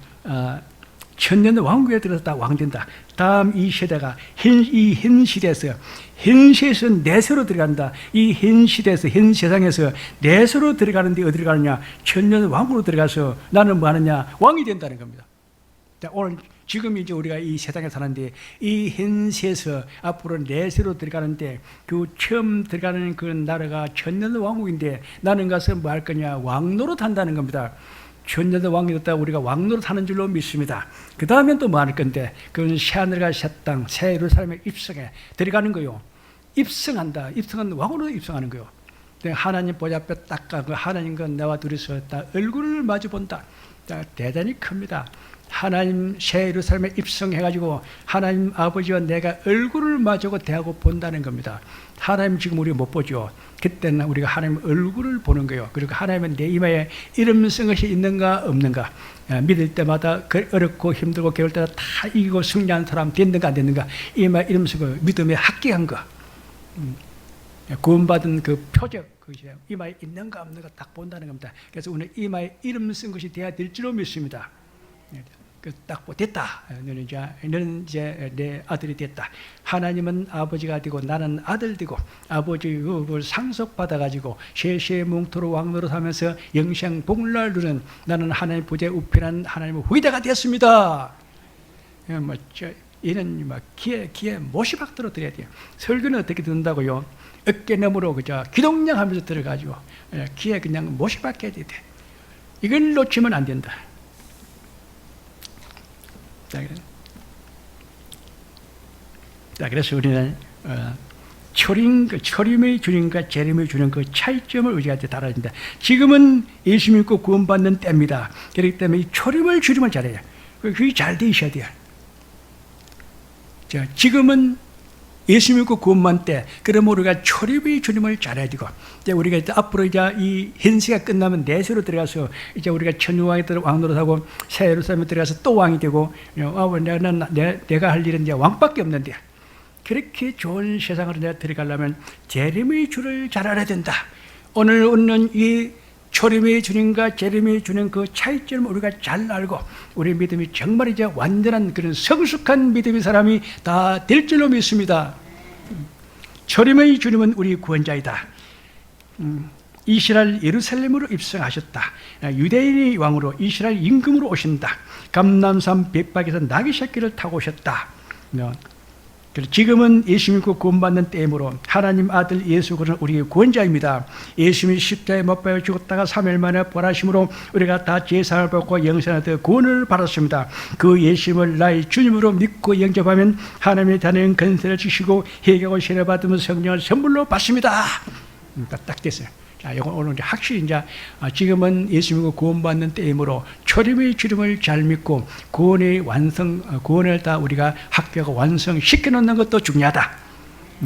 천년 왕국에 들어서 다 왕된다. 다음 이 세대가 이 현 시대에서 현세에서 내세로 들어간다. 이 현 시대에서 현 세상에서 내세로 들어가는데 어디로 가느냐? 천년 왕국으로 들어가서 나는 뭐 하느냐? 왕이 된다는 겁니다. 자, 오늘 지금 이제 우리가 이 세상에 사는데 이 현세에서 앞으로 내세로 들어가는데 그 처음 들어가는 그 나라가 천년 왕국인데 나는 가서 뭐 할 거냐? 왕노릇 한다는 겁니다. 천년의 왕이 됐다 우리가 왕노릇 하는 줄로 믿습니다. 그 다음엔 또 뭐 할 건데 그건 새하늘과 새 땅, 새 예루살렘의 입성에 들어가는 거요. 입성한다. 입성은 왕으로 입성하는 거요. 하나님 보좌 앞에 딱 가고 하나님과 나와 둘이서 딱 얼굴을 마주 본다. 대단히 큽니다. 하나님 새 예루살렘에 입성해가지고 하나님 아버지와 내가 얼굴을 마주하고 대하고 본다는 겁니다. 하나님 지금 우리 못 보죠. 그때는 우리가 하나님 얼굴을 보는 거예요. 그리고 하나님은 내 이마에 이름 쓴 것이 있는가 없는가, 믿을 때마다 어렵고 힘들고 괴울 때마다 다 이기고 승리한 사람 됐는가 안 됐는가, 이마에 이름 쓰고 믿음에 합격한 거, 구원받은 그 표적, 그것이 이마에 있는가 없는가 딱 본다는 겁니다. 그래서 오늘 이마에 이름 쓴 것이 돼야 될 줄로 믿습니다. 딱 됐다. 너는 이제 내 아들이 됐다. 하나님은 아버지가 되고 나는 아들 되고 아버지의 상속받아 가지고 셰셰 뭉토로 왕노릇 하면서 영생 복날 누는 나는 하나님 보좌에 우편한 하나님의 후계자가 되었습니다. 얘는 귀에 못이 박도록 드려야 돼요. 설교는 어떻게 듣는다고요? 어깨너머로 그저 기동량 하면서 들어가지고 귀에 그냥 못이 박혀야 돼. 이걸 놓치면 안 된다. 자, 그래서 우리는 초림의 주님과 재림의 주님 그 차이점을 우리가 달아야 된다. 지금은 예수 믿고 구원받는 때입니다. 그렇기 때문에 이 초림을 주님을 잘해요. 그게 잘 돼 있어야 돼요. 자, 지금은 예수 믿고 구원받는 때, 그러면 우리가 초림의 주님을 잘해야 되고, 이제 우리가 이제 앞으로 이제 이 현세가 끝나면 내세로 들어가서 이제 우리가 천유왕이 왕노릇하고 새 예루살렘에 들어가서 또 왕이 되고, 내가 할 일은 이제 왕밖에 없는데, 그렇게 좋은 세상으로 내가 들어가려면 재림의 주를 잘 알아야 된다. 오늘 얻는 이 초림의 주님과 재림의 주님 그 차이점을 우리가 잘 알고 우리 믿음이 정말 이제 완전한 그런 성숙한 믿음의 사람이 다 될 줄로 믿습니다. 초림의 주님은 우리 구원자이다. 이스라엘 예루살렘으로 입성하셨다. 유대인의 왕으로 이스라엘 임금으로 오신다. 감람산 백박에서 나귀 새끼를 타고 오셨다. 지금은 예수 믿고 구원받는 때이므로 하나님 아들 예수 그리스도는 우리의 구원자입니다. 예수님이 십자가에 못 박혀 죽었다가 3일 만에 부활하심으로 우리가 다 제사를 받고 영생을 얻어 구원을 받았습니다. 그 예수님을 나의 주님으로 믿고 영접하면 하나님의 자녀는 권세를 주시고 회개하고 세례 받으면 성령을 선물로 받습니다. 딱 됐어요. 자, 이건 오늘 이제 확실히 이제 지금은 예수 믿고 구원받는 때이므로 초림의 주님을 잘 믿고 구원을 다 우리가 합격하고 완성시켜 놓는 것도 중요하다.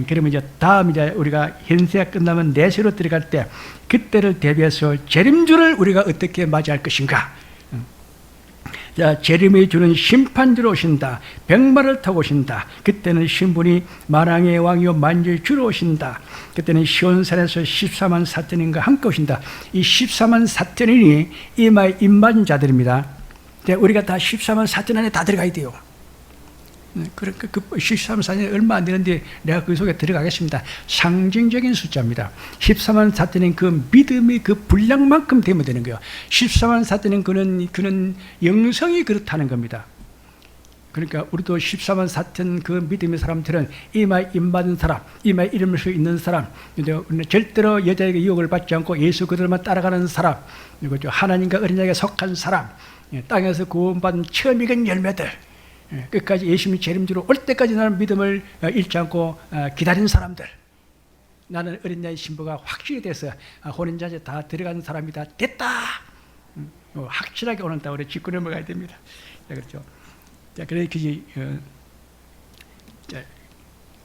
그러면 이제 다음 이제 우리가 현세가 끝나면 내세로 들어갈 때 그때를 대비해서 재림주를 우리가 어떻게 맞이할 것인가? 자, 재림의 주는 심판주로 오신다. 백마를 타고 오신다. 그때는 신분이 만왕의 왕이요 만주의 주로 오신다. 그때는 시온산에서 14만 4천인과 함께 오신다. 이 14만 4천인이 이마에 입맞은 자들입니다. 우리가 다 14만 4천 안에 다 들어가야 돼요. 그러니까 그 13만 4천이 얼마 안 되는데 내가 그 속에 들어가겠습니다. 상징적인 숫자입니다. 14만 4천은 그 믿음의 그 분량만큼 되면 되는 거예요. 14만 4천은 그는 영성이 그렇다는 겁니다. 그러니까 우리도 14만 4천 그 믿음의 사람들은 이마에 임받은 사람, 이마에 이름을 수 있는 사람, 절대로 여자에게 유혹을 받지 않고 예수 그들만 따라가는 사람, 그리고 하나님과 어린양에게 속한 사람, 땅에서 구원받은 처음 익은 열매들, 끝까지 예수님이 재림주로 올 때까지 나는 믿음을 잃지 않고 기다린 사람들, 나는 어린 양의 신부가 확실히 돼서 혼인잔치에 다 들어가는 사람이다, 됐다, 확실하게 오는다. 우리 짚고 넘어가야 됩니다. 그렇죠. 자, 그래서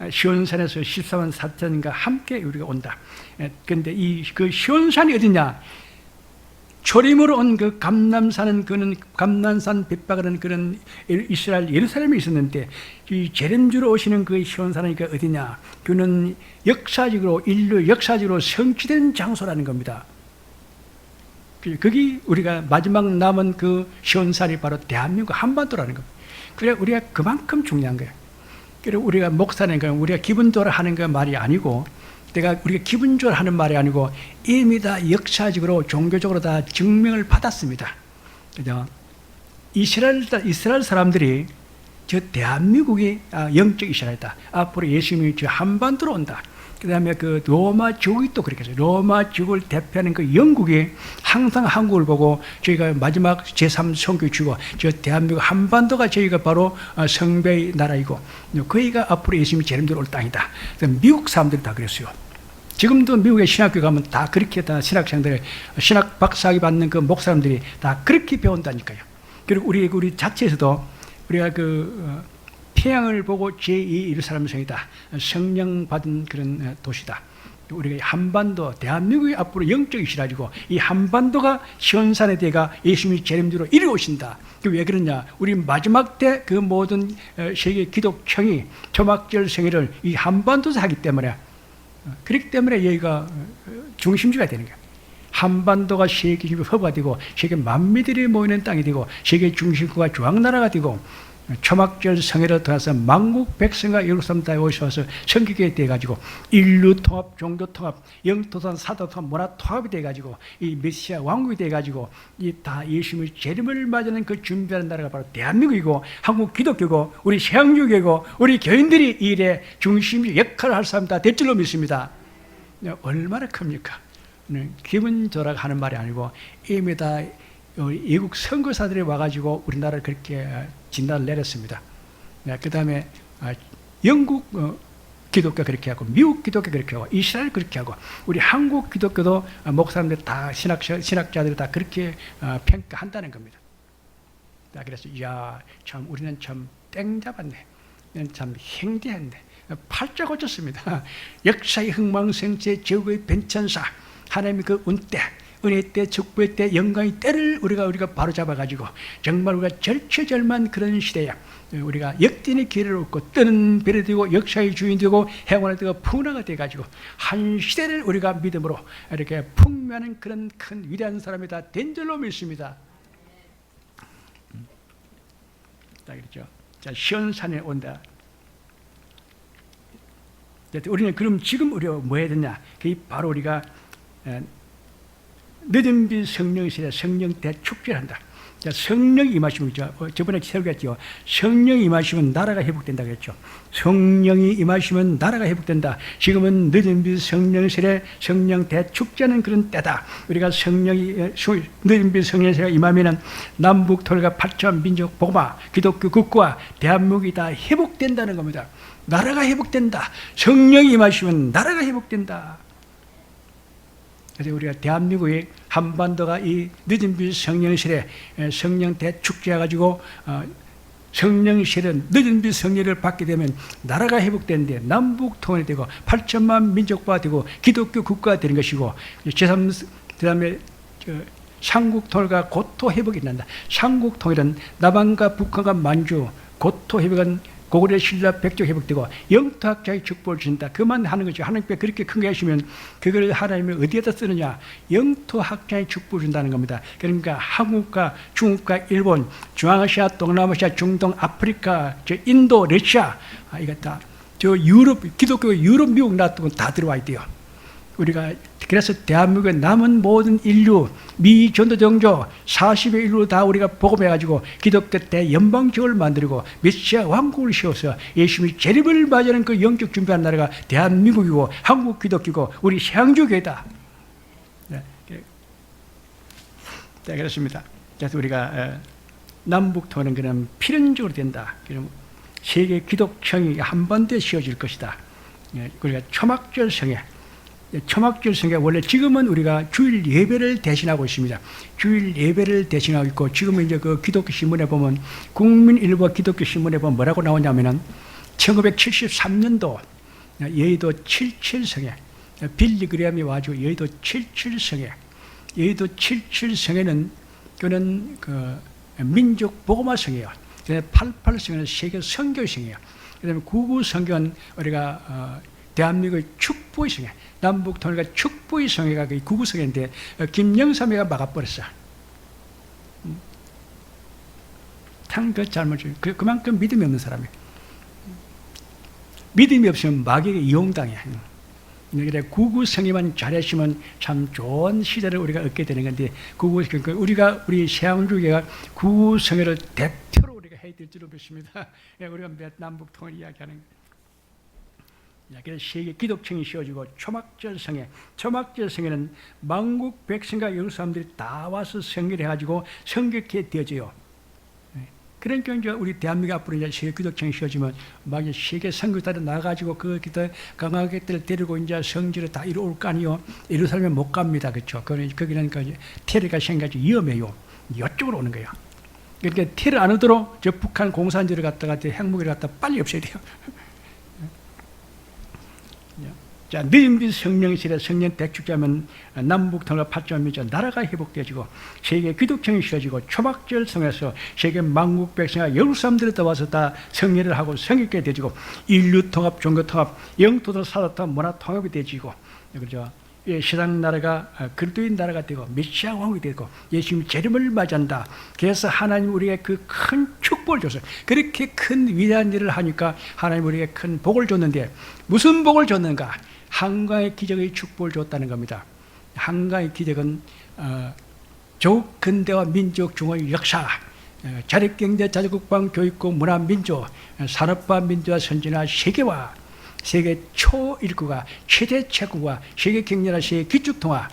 시온산에서 14만 4천과 함께 우리가 온다. 그런데 그 시온산이 어디냐? 초림으로 온 그 감람산은 감람산 벳박은 그런 이스라엘 예루살렘에 있었는데, 이 재림주로 오시는 그 시온산은 어디냐? 그는 역사적으로 인류 역사적으로 성취된 장소라는 겁니다. 거기 우리가 마지막 남은 그 시온산이 바로 대한민국 한반도라는 겁니다. 그래 우리가 그만큼 중요한 거예요. 그래 우리가 목사는 우리가 기분 좋아 하는 그 말이 아니고, 우리가 기분 좋아 하는 말이 아니고 이미 다 역사적으로 종교적으로 다 증명을 받았습니다. 그죠? 이스라엘 사람들이 저 대한민국이 영적 이스라엘이다. 앞으로 예수님이 저 한반도로 온다. 그 다음에 그 로마 제국이 또 그렇게 했어요. 로마 제국을 대표하는 그 영국이 항상 한국을 보고 저희가 마지막 제3선교 주고 저 대한민국 한반도가 저희가 바로 성배의 나라이고 거기가 앞으로 예수님이 재림대로 올 땅이다. 미국 사람들이 다 그랬어요. 지금도 미국의 신학교 가면 다 그렇게 다 신학생들, 신학 박사학위 받는 그 목사님들이 다 그렇게 배운다니까요. 그리고 우리 자체에서도 우리가 태양을 보고 제2 예루살렘 성이다. 성령 받은 그런 도시다. 우리가 한반도, 대한민국이 앞으로 영적 이시라지고 이 한반도가 시온산의 대가 예수님이 재림주로 이리 오신다. 왜 그러냐? 우리 마지막 때 그 모든 세계 기독청이 초막절 생일을 이 한반도에서 하기 때문에, 그렇기 때문에 여기가 중심지가 되는 거예요. 한반도가 세계 허브가 되고 세계 만민들이 모이는 땅이 되고 세계 중심구가 중앙나라가 되고 초막절 성회로 들어서 만국 백성과 예루살렘 땅에 오셔서 성기교회 돼가지고 인류 통합, 종교 통합, 영토산, 사도 통합, 문화 통합이 돼가지고 이 메시아 왕국이 돼가지고 이 다 예수님의 재림을 맞이하는 그 준비하는 나라가 바로 대한민국이고 한국 기독교고 우리 세양주교고 우리 교인들이 이 일에 중심 역할을 할 사람 다 될 줄로 믿습니다. 얼마나 큽니까? 기분 좋으라 하는 말이 아니고 이미 다 외국 선교사들이 와가지고 우리나라를 그렇게 진단을 내렸습니다. 그 다음에 영국 기독교 그렇게 하고 미국 기독교 그렇게 하고 이스라엘 그렇게 하고 우리 한국 기독교도 목사님들 다 신학자들이 다 그렇게 평가한다는 겁니다. 그래서 이야 참 우리는 참 땡 잡았네. 참 행대했네. 팔자 고쳤습니다. 역사의 흥망성쇠 제국의 변천사 하나님의 그 운때 은혜 때, 축복의 때, 영광의 때를 우리가 바로 잡아가지고 정말 우리가 절체절만 그런 시대에 우리가 역전의 기회를 얻고 뜨는 별이 되고 역사의 주인이 되고 행운이 되고 풍요가 돼가지고 한 시대를 우리가 믿음으로 이렇게 풍미하는 그런 큰 위대한 사람이 다 된 줄로 믿습니다. 자, 그렇죠. 자, 시온산에 온다. 우리는 그럼 지금 우리가 뭐 해야 되냐? 그게 바로 우리가 늦은 빛 성령 시대 성령 대축제를 한다. 자, 성령이 임하시면 저번에 설교했죠. 성령이 임하시면 나라가 회복된다 그랬죠. 성령이 임하시면 나라가 회복된다. 지금은 늦은 빛 성령 시대 성령 대축제는 그런 때다. 우리가 늦은 빛 성령 시대가 임하면은 남북 토일가 8천 민족 복마 기독교 국가 대한민국이 다 회복된다는 겁니다. 나라가 회복된다. 성령이 임하시면 나라가 회복된다. 그래서 우리가 대한민국의 한반도가 이 늦은 빛 성령실에 성령 대축제해가지고 성령실은 늦은 빛 성령을 받게 되면 나라가 회복되는데 남북 통일이 되고 8천만 민족화가 되고 기독교 국가가 되는 것이고 그다음에 삼국 통일과 고토 회복이 난다. 삼국 통일은 남한과 북한과 만주 고토 회복은 고구려 신라 백조 회복되고 영토학자의 축복을 준다. 그만 하는 거죠. 하나님께 그렇게 큰 거 하시면 그걸 하나님이 어디에다 쓰느냐? 영토학자의 축복을 준다는 겁니다. 그러니까 한국과 중국과 일본, 중앙아시아, 동남아시아, 중동, 아프리카, 저 인도, 러시아, 이거 다 저 유럽, 기독교 유럽, 미국 놔두고 다 들어와 있대요. 우리가 그래서 대한민국의 남은 모든 인류, 미 전도 종교 40의 인류 다 우리가 복음해가지고 기독교 대연방정을 만들고 메시아 왕국을 세워서 예수님이 재림을 맞이하는 그 영적 준비한 나라가 대한민국이고 한국 기독교고 우리 세양주교회다. 네, 그렇습니다. 그래서 우리가 남북통일은 그럼 필연적으로 된다. 그럼 세계 기독청이 한반도에 세워질 것이다. 우리가 초막절 성회, 초막절 성회 원래 지금은 우리가 주일 예배를 대신하고 있습니다. 주일 예배를 대신하고 있고 지금은 이제 그 기독교 신문에 보면 국민일보 기독교 신문에 보면 뭐라고 나오냐면은 1973년도 여의도 77성회 빌리 그레함이 와가지고 여의도 77성회 여의도 77성회는 그는 그 민족 복음화 성회예요. 88성회는 세계 선교성회예요. 그다음에 99성회는 우리가 대한민국의 축복의 성회, 남북 통일과 축복의 성회가 그 구구성회인데 김영삼회가 막아버렸어. 참 그 잘못이 그만큼 믿음이 없는 사람이에요. 믿음이 없으면 마귀에게 이용당해. 그래 구구성회만 잘하시면 참 좋은 시대를 우리가 얻게 되는 건데 우리 세양주교가 구구성회를 대표로 우리가 해야 될 줄로 믿습니다. 우리가 남북 통일 이야기하는 거. 그래서 세계 기독청이 세워지고 초막절 성회, 초막절 성회는 만국 백성과 영국 사람들이 다 와서 성회를 해가지고 성격해 되어져요. 그러니까 이제 우리 대한민국 앞으로 이제 세계 기독청이 세워지면 막 이제 세계 선교단에 나가가지고 그 기도 강하게들 데리고 이제 성지를 다 이루올 거 아니요. 예루살렘에 못 갑니다, 그렇죠? 거기는 그 테러가 생겨서 위험해요. 이쪽으로 오는 거예요. 그러니까 테러 안 오도록 저 북한 공산주의를 갖다가 핵무기를 갖다 빨리 없애야 돼요. 자, 느림빛 성령실에 성령 대축자면 남북 통일과 파점이죠. 나라가 회복되어지고 세계 기독청이 세워지고 초막절 성에서 세계 만국 백성과 영국 사람들이 다 와서 다 성례를 하고 성있게 되어지고 인류 통합, 종교 통합, 영토도 사도 통합, 문화 통합이 되어지고 그렇죠. 세상 나라가 그리스도인 나라가 되고 메시아 왕이 되고 예수님 재림을 맞이한다. 그래서 하나님 우리에게 그 큰 축복을 줬어요. 그렇게 큰 위대한 일을 하니까 하나님 우리에게 큰 복을 줬는데 무슨 복을 줬는가? 한강의 기적의 축복을 줬다는 겁니다. 한강의 기적은 조국 근대화 민족 중의 역사, 자립경제, 자주국방, 교육국, 문화, 민족, 산업화, 민주화, 선진화, 세계화, 세계 초일구가 최대 체구가 세계 경제나 세계 기축통화,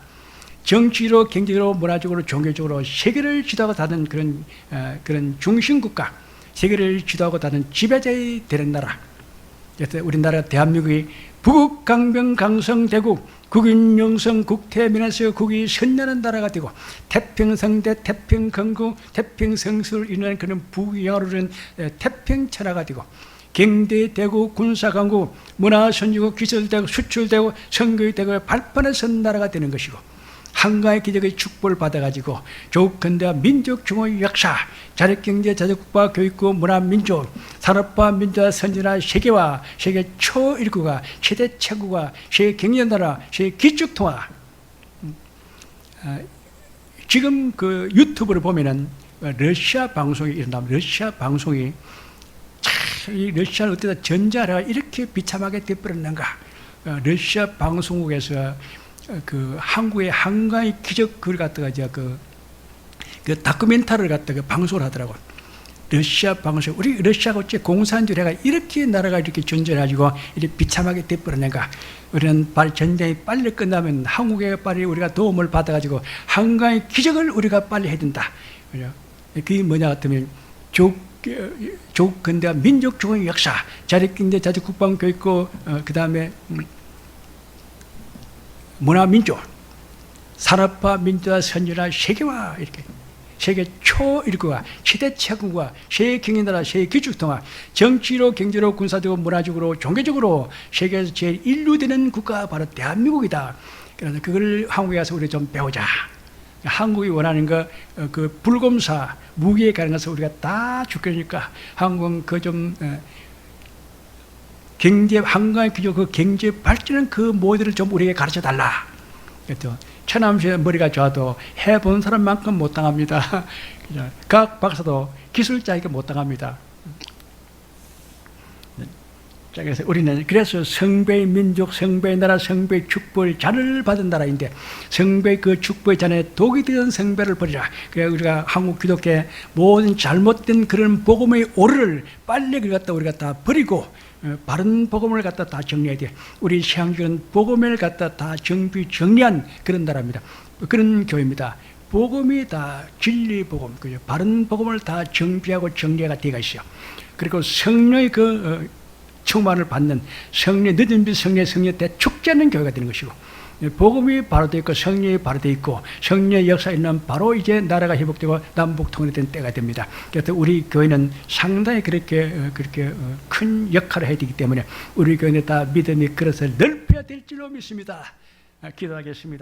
정치로, 경제로, 문화적으로, 종교적으로 세계를 지도하고 다는 그런 중심국가, 세계를 지도하고 다는 지배자이 되는 나라. 그래서 우리나라 대한민국이 북극 강병 강성 대국, 국인영성 국태민에서 국이 선연한 나라가 되고 태평성대 태평건국 태평성수를 이루는 그런 부영어로는 태평천하가 되고 경제대국 군사강국 문화선진국 기술대국 수출대국 선교대국의 발판에 선 나라가 되는 것이고 한가의 기적의 축복을 받아가지고 조국 근대화 민족 중의 역사, 자립경제, 자주국가, 교육국, 문화, 민족, 산업화, 민주화, 선진화, 세계화, 세계 초일구가, 최대 체구가, 세계 경제나라, 세계 기축통화. 지금 그 유튜브를 보면은 러시아 방송이 일어나면 러시아 방송이 이 러시아는 어쩌다 전자가 이렇게 비참하게 되어버렸는가? 러시아 방송국에서 그 한국의 한가의 기적 그걸 갖다가 이제 그 다큐멘터리를 갖다가 방송을 하더라고. 러시아 방송, 우리 러시아가 어째 공산주의가 이렇게 나라가 이렇게 존재해가지고 이렇게 비참하게 돼버렸는가? 우리는 전쟁이 빨리 끝나면 한국에 빨리 우리가 도움을 받아가지고 한가의 기적을 우리가 빨리 해야 된다. 그게 뭐냐 같으면 조국 근대화 민족 중의 역사, 자립경제, 자주국방, 교육고, 그 다음에 문화, 민족, 산업화, 민주화, 선진화, 세계화 이렇게 세계 초일구가 최대 체국과 세계 경제나라, 세계 기축통화, 정치로, 경제로, 군사적으로, 문화적으로, 종교적으로 세계에서 제일 인류되는 국가가 바로 대한민국이다. 그래서 그걸 한국에 가서 우리 좀 배우자. 한국이 원하는 거, 그 불검사, 무기에 가는 것을 우리가 다 죽겠으니까 한국은 그 좀 경제 한강의 기조 그 경제 발전은 그 모델을 좀 우리에게 가르쳐 달라. 그랬더니 천암시의 머리가 좋아도 해본 사람만큼 못 당합니다. 각 박사도 기술자에게 못 당합니다. 자, 그래서 우리는 그래서 성배의 민족, 성배의 나라, 성배의 축복을 잔을 받은 나라인데 성배의 그 축복의 잔에 독이 되는 성배를 버리라. 그래 우리가 한국 기독교의 모든 잘못된 그런 복음의 오류를 빨리 그걸 갖다 우리가 다 버리고 바른 복음을 갖다 다 정리해야 돼. 우리 신앙교는 복음을 갖다 다 정리한 그런 나라입니다. 그런 교회입니다. 복음이 다 진리 복음, 그죠? 바른 복음을 다 정비하고 정리가 되어 있어요. 그리고 성령의 그 충만을 받는 성령 늦은 빛 성령 때 축제하는 교회가 되는 것이고 복음이 바로 되어 있고 성령이 바로 되어 있고 성령의 역사에 있는 바로 이제 나라가 회복되고 남북 통일된 때가 됩니다. 그래서 우리 교회는 상당히 그렇게 큰 역할을 해야 되기 때문에 우리 교회는 다 믿음의 그릇을 넓혀야 될 줄로 믿습니다. 기도하겠습니다.